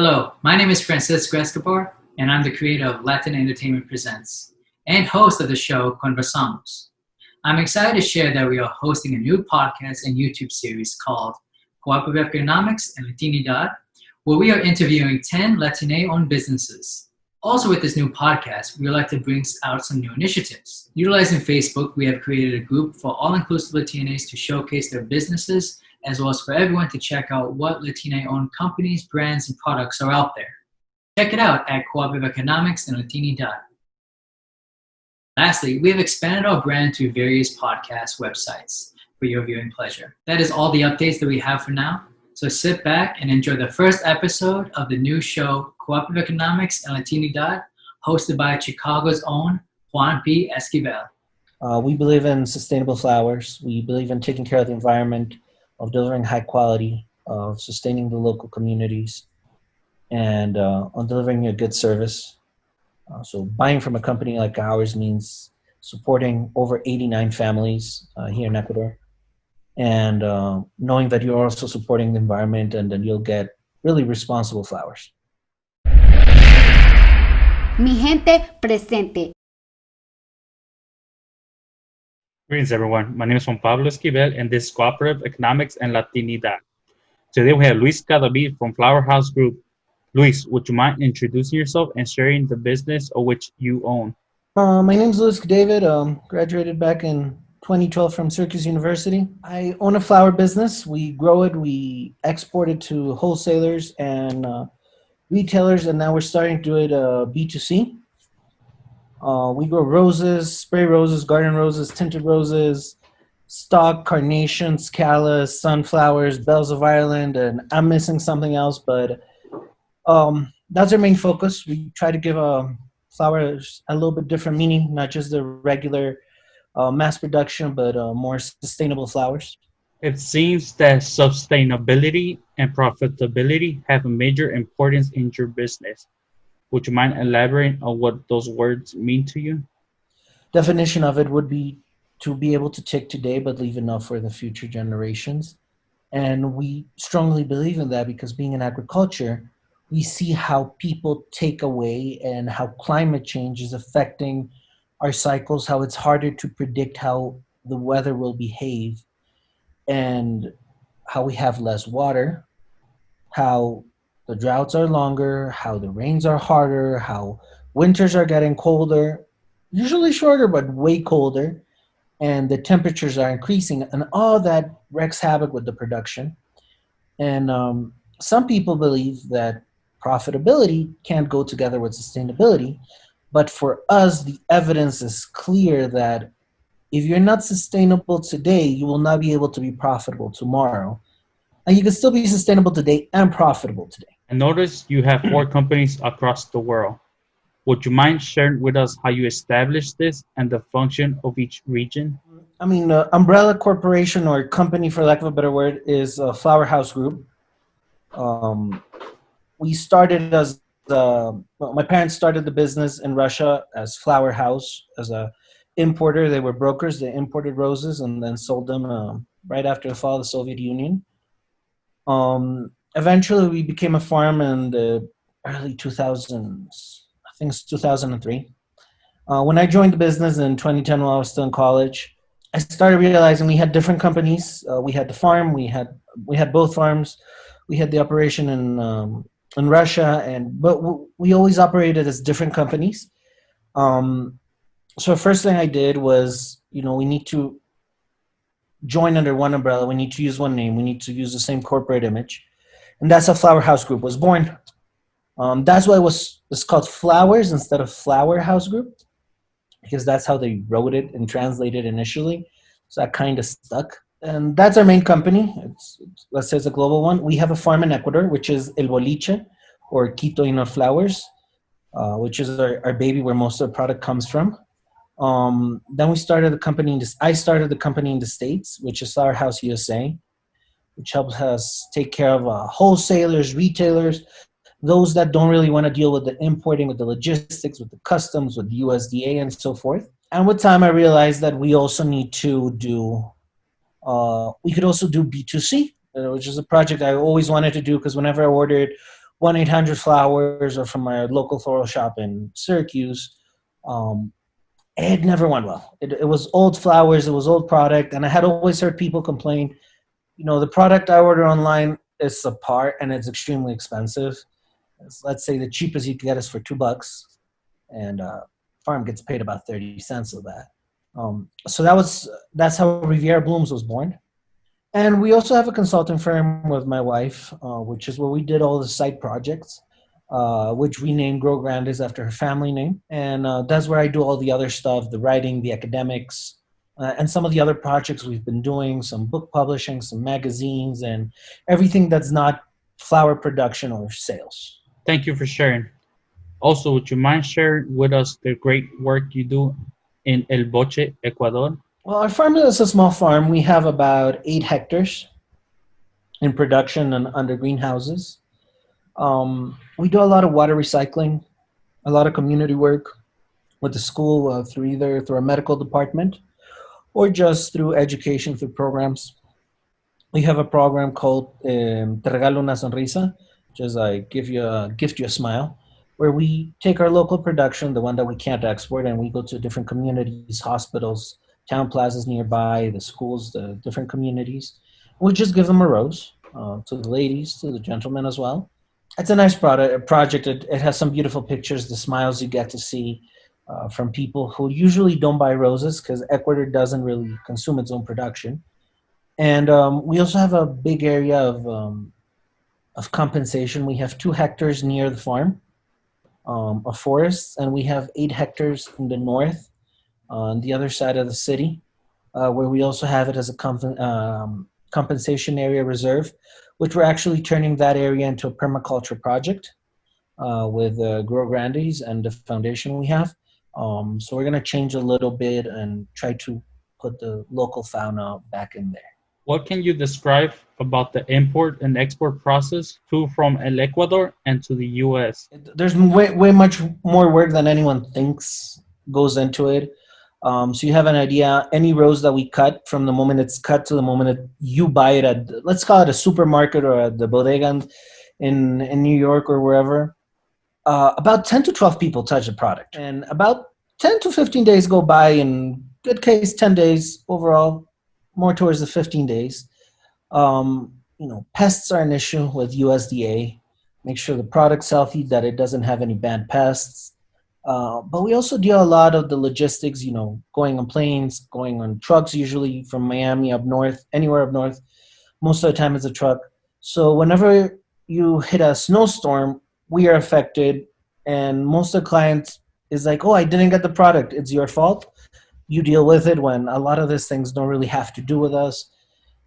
Hello, my name is Francisco Escobar, and I'm the creator of Latin Entertainment Presents and host of the show Conversamos. I'm excited to share that we are hosting a new podcast and YouTube series called Cooperative Economics and Latinidad, where we are interviewing 10 Latine-owned businesses. Also with this new podcast, we would like to bring out some new initiatives. Utilizing Facebook, we have created a group for all-inclusive Latinas to showcase their businesses, as well as for everyone to check out what Latina-owned companies, brands, and products are out there. Check it out at Cooperative Economics and Latinidad. Lastly, we have expanded our brand to various podcast websites for your viewing pleasure. That is all the updates that we have for now. So sit back and enjoy the first episode of the new show, Cooperative Economics and Latinidad, hosted by Chicago's own Juan P. Esquivel. We believe in sustainable flowers. We believe in taking care of the environment, of delivering high quality, of sustaining the local communities, and on delivering a good service. So buying from a company like ours means supporting over 89 families here in Ecuador, and knowing that you're also supporting the environment and then you'll get really responsible flowers. Mi gente presente. Greetings, everyone. My name is Juan Pablo Esquivel, and this is Cooperative Economics and Latinidad. Today we have Luis Cadavid from Flower House Group. Luis, would you mind introducing yourself and sharing the business of which you own? My name is Luis David. Graduated back in 2012 from Syracuse University. I own a flower business. We grow it, we export it to wholesalers and retailers, and now we're starting to do it B2C. We grow roses, spray roses, garden roses, tinted roses, stock, carnations, callas, sunflowers, bells of Ireland, and I'm missing something else, but that's our main focus. We try to give flowers a little bit different meaning, not just the regular mass production, but more sustainable flowers. It seems that sustainability and profitability have a major importance in your business. Would you mind elaborating on what those words mean to you? Definition of it would be to be able to take today but leave enough for the future generations. And we strongly believe in that because being in agriculture, we see how people take away and how climate change is affecting our cycles, how it's harder to predict how the weather will behave, and how we have less water, how the droughts are longer, how the rains are harder, how winters are getting colder, usually shorter, but way colder, and the temperatures are increasing, and all that wreaks havoc with the production. And some people believe that profitability can't go together with sustainability, but for us, the evidence is clear that if you're not sustainable today, you will not be able to be profitable tomorrow. And you can still be sustainable today and profitable today. I noticed you have 4 companies across the world. Would you mind sharing with us how you established this and the function of each region? I mean, umbrella corporation or company, for lack of a better word, is a Flower House Group. We started as my parents started the business in Russia as Flower House, as a importer. They were brokers. They imported roses and then sold them right after the fall of the Soviet Union. Eventually, we became a farm in the early 2000s. I think it's 2003. When I joined the business in 2010 while I was still in college, I started realizing we had different companies. We had the farm. We had both farms. We had the operation in Russia, but we always operated as different companies. So first thing I did was, we need to join under one umbrella. We need to use one name. We need to use the same corporate image. And that's how Flower House Group was born. That's why it's called Flowers instead of Flower House Group, because that's how they wrote it and translated initially. So that kind of stuck. And that's our main company. Let's say it's a global one. We have a farm in Ecuador, which is El Boliche, or Quito Inor Flowers, which is our baby where most of the product comes from. Then we started the company. I started the company in the States, which is Flower House USA, which helps us take care of wholesalers, retailers, those that don't really want to deal with the importing, with the logistics, with the customs, with the USDA, and so forth. And with time, I realized that we also need to do, we could also do B2C, which is a project I always wanted to do because whenever I ordered 1-800-Flowers or from my local floral shop in Syracuse, um, it never went well. It was old flowers, it was old product, and I had always heard people complain, the product I order online is subpar and it's extremely expensive. Let's say the cheapest you can get is for $2, and farm gets paid about 30 cents of that. So that's how Riviera Blooms was born. And we also have a consulting firm with my wife, which is where we did all the site projects, which we named Grow Grandes after her family name. And that's where I do all the other stuff, the writing, the academics, and some of the other projects we've been doing, some book publishing, some magazines, and everything that's not flower production or sales. Thank you for sharing. Also, would you mind sharing with us the great work you do in El Boche, Ecuador? Well, our farm is a small farm. We have about 8 hectares in production and under greenhouses. We do a lot of water recycling, a lot of community work with the school through our medical department or just through education through programs. We have a program called Te Regalo Una Sonrisa, which is I gift you a smile, where we take our local production, the one that we can't export, and we go to different communities, hospitals, town plazas nearby, the schools, the different communities. We just give them a rose to the ladies, to the gentlemen as well. It's a nice project. It has some beautiful pictures, the smiles you get to see from people who usually don't buy roses because Ecuador doesn't really consume its own production. And we also have a big area of compensation. We have 2 hectares near the farm of forests, and we have 8 hectares in the north on the other side of the city, where we also have it as a compensation area reserve, which we're actually turning that area into a permaculture project with Grow Grandes and the foundation we have. So we're going to change a little bit and try to put the local fauna back in there. What can you describe about the import and export process from El Ecuador and to the U.S.? There's way much more work than anyone thinks goes into it. So you have an idea, any rose that we cut, from the moment it's cut to the moment you buy it at, let's call it a supermarket or at the bodega in New York or wherever, about 10 to 12 people touch the product. And about 10 to 15 days go by, in good case, 10 days overall, more towards the 15 days. Pests are an issue with USDA. Make sure the product's healthy, that it doesn't have any bad pests. But we also deal a lot of the logistics, going on planes, going on trucks, usually from Miami up north, anywhere up north. Most of the time it's a truck. So whenever you hit a snowstorm, we are affected. And most of the clients is like, oh, I didn't get the product. It's your fault. You deal with it, when a lot of these things don't really have to do with us.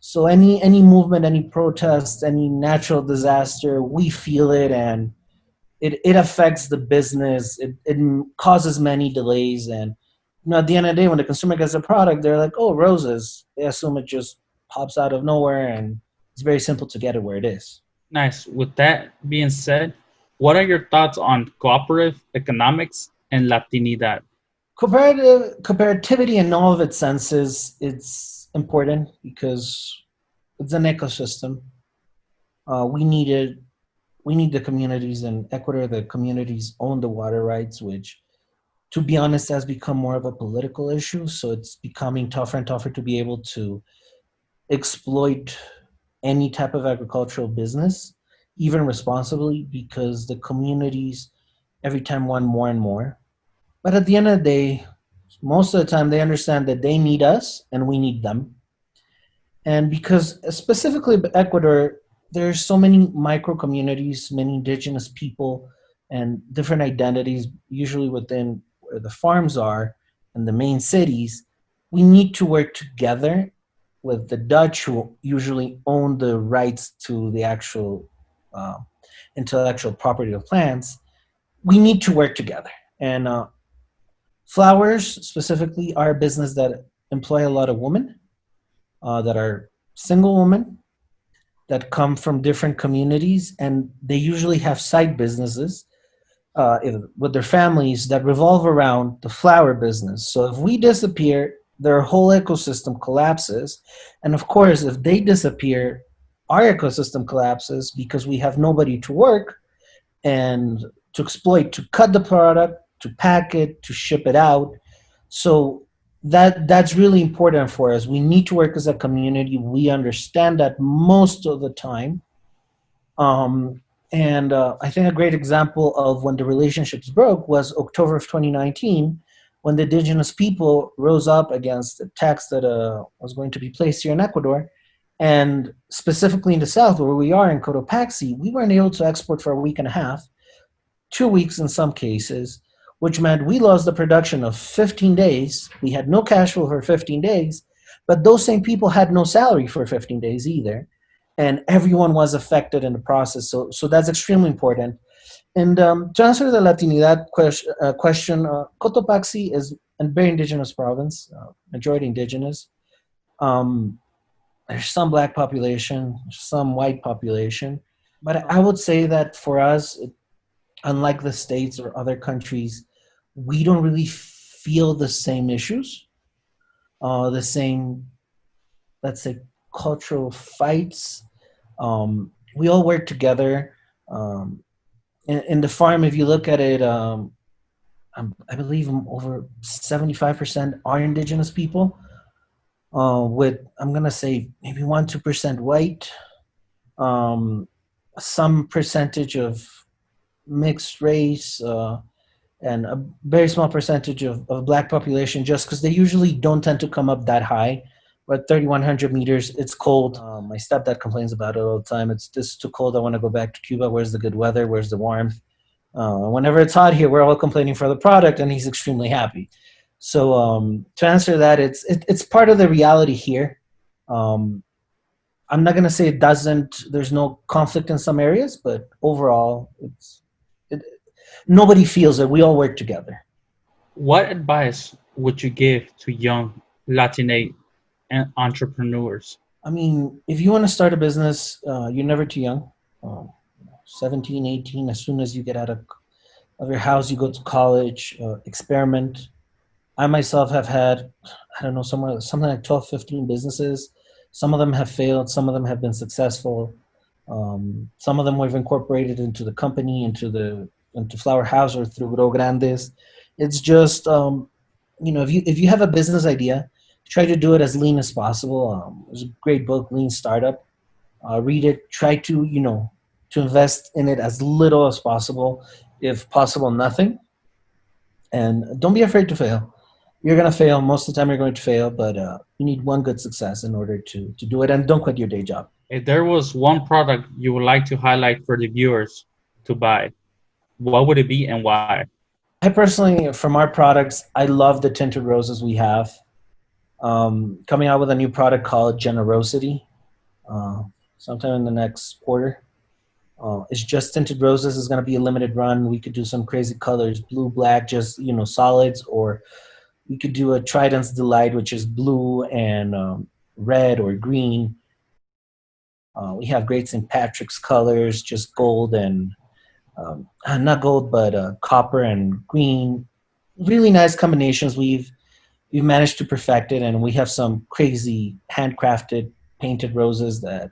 So any movement, any protest, any natural disaster, we feel it, and it affects the business. It causes many delays. And at the end of the day, when the consumer gets a product, they're like, oh, roses. They assume it just pops out of nowhere, and it's very simple to get it where it is. Nice. With that being said, what are your thoughts on cooperative economics and Latinidad? Comparativity in all of its senses, it's important because it's an ecosystem. We need the communities in Ecuador. The communities own the water rights, which, to be honest, has become more of a political issue. So it's becoming tougher and tougher to be able to exploit any type of agricultural business, even responsibly, because the communities every time want more and more. But at the end of the day, most of the time they understand that they need us and we need them. And because specifically Ecuador, there's so many micro communities, many indigenous people and different identities, usually within where the farms are and the main cities. We need to work together with the Dutch, who usually own the rights to the actual intellectual property of plants. We need to work together. And flowers specifically are a business that employ a lot of women that are single women that come from different communities, and they usually have side businesses with their families that revolve around the flower business. So if we disappear, their whole ecosystem collapses. And of course, if they disappear, our ecosystem collapses because we have nobody to work. and to exploit, to cut the product, to pack it, to ship it out. So that's really important for us. We need to work as a community. We understand that most of the time. And I think a great example of when the relationships broke was October of 2019, when the indigenous people rose up against the tax that was going to be placed here in Ecuador. And specifically in the south, where we are in Cotopaxi, we weren't able to export for a week and a half, 2 weeks in some cases, which meant we lost the production of 15 days. We had no cash flow for 15 days, but those same people had no salary for 15 days either. And everyone was affected in the process. So that's extremely important. And to answer the Latinidad question, Cotopaxi is a very indigenous province, majority indigenous. There's some black population, some white population. But I would say that for us, unlike the States or other countries, we don't really feel the same issues, the same, let's say, cultural fights. We all work together. In the farm, if you look at it, I believe over 75% are indigenous people, with, I'm going to say, maybe 1-2% white, some percentage of mixed race, and a very small percentage of black population, just because they usually don't tend to come up that high. But 3,100 meters, it's cold. My stepdad complains about it all the time. It's just too cold. I want to go back to Cuba. Where's the good weather? Where's the warmth? Whenever it's hot here, we're all complaining for the product, and he's extremely happy. So to answer that, it's part of the reality here. I'm not going to say there's no conflict in some areas, but overall, nobody feels it. We all work together. What advice would you give to young Latinate and entrepreneurs? I mean, if you want to start a business, you're never too young. 17, 18, as soon as you get out of your house, you go to college, experiment. I myself have had, I don't know, something like 12, 15 businesses. Some of them have failed. Some of them have been successful. Some of them we've incorporated into the company, into Flower House or through Rio Grandes. It's just, if you have a business idea, try to do it as lean as possible. There's a great book, Lean Startup. Read it. Try to, to invest in it as little as possible. If possible, nothing. And don't be afraid to fail. You're going to fail. Most of the time you're going to fail, but you need one good success in order to do it. And don't quit your day job. If there was one product you would like to highlight for the viewers to buy, what would it be and why? I personally, from our products, I love the tinted roses we have. Coming out with a new product called Generosity sometime in the next quarter. It's just tinted roses. It's going to be a limited run. We could do some crazy colors, blue, black, just, solids, or we could do a Trident's Delight, which is blue and red or green. We have great St. Patrick's colors, just gold and, not gold, but copper and green. Really nice combinations. We've managed to perfect it, and we have some crazy handcrafted painted roses that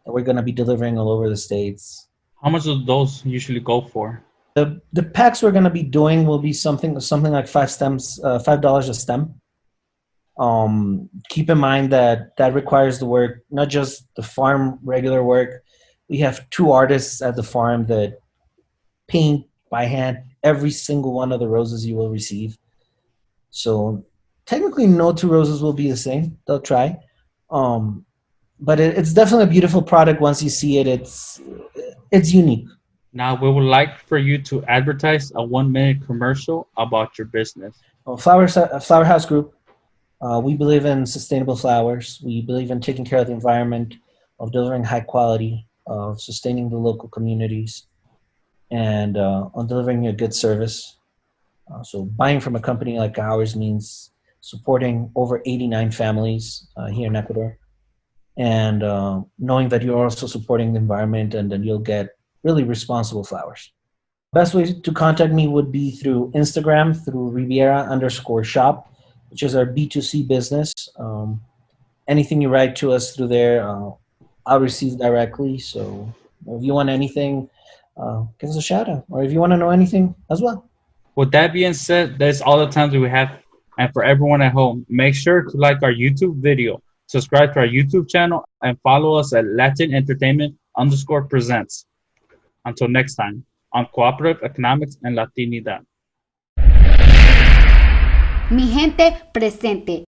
we're going to be delivering all over the States. How much do those usually go for? The packs we're going to be doing will be something like $5 a stem. Keep in mind that requires the work, not just the farm regular work. We have 2 artists at the farm that paint by hand every single one of the roses you will receive. So technically no 2 roses will be the same. They'll try. But it's definitely a beautiful product. Once you see it, it's unique. Now, we would like for you to advertise a 1-minute commercial about your business. Flower House Group, we believe in sustainable flowers. We believe in taking care of the environment, of delivering high quality, of sustaining the local communities, and on delivering a good service. So buying from a company like ours means supporting over 89 families here in Ecuador, and knowing that you're also supporting the environment, and then you'll get really responsible flowers. Best way to contact me would be through Instagram, through Riviera_shop, which is our B2C business. Anything you write to us through there, I'll receive directly. So if you want anything, give us a shout out. Or if you want to know anything as well. With that being said, that's all the time that we have. And for everyone at home, make sure to like our YouTube video, subscribe to our YouTube channel, and follow us at Latin Entertainment _presents. Until next time, on Cooperative Economics and Latinidad. Mi gente presente.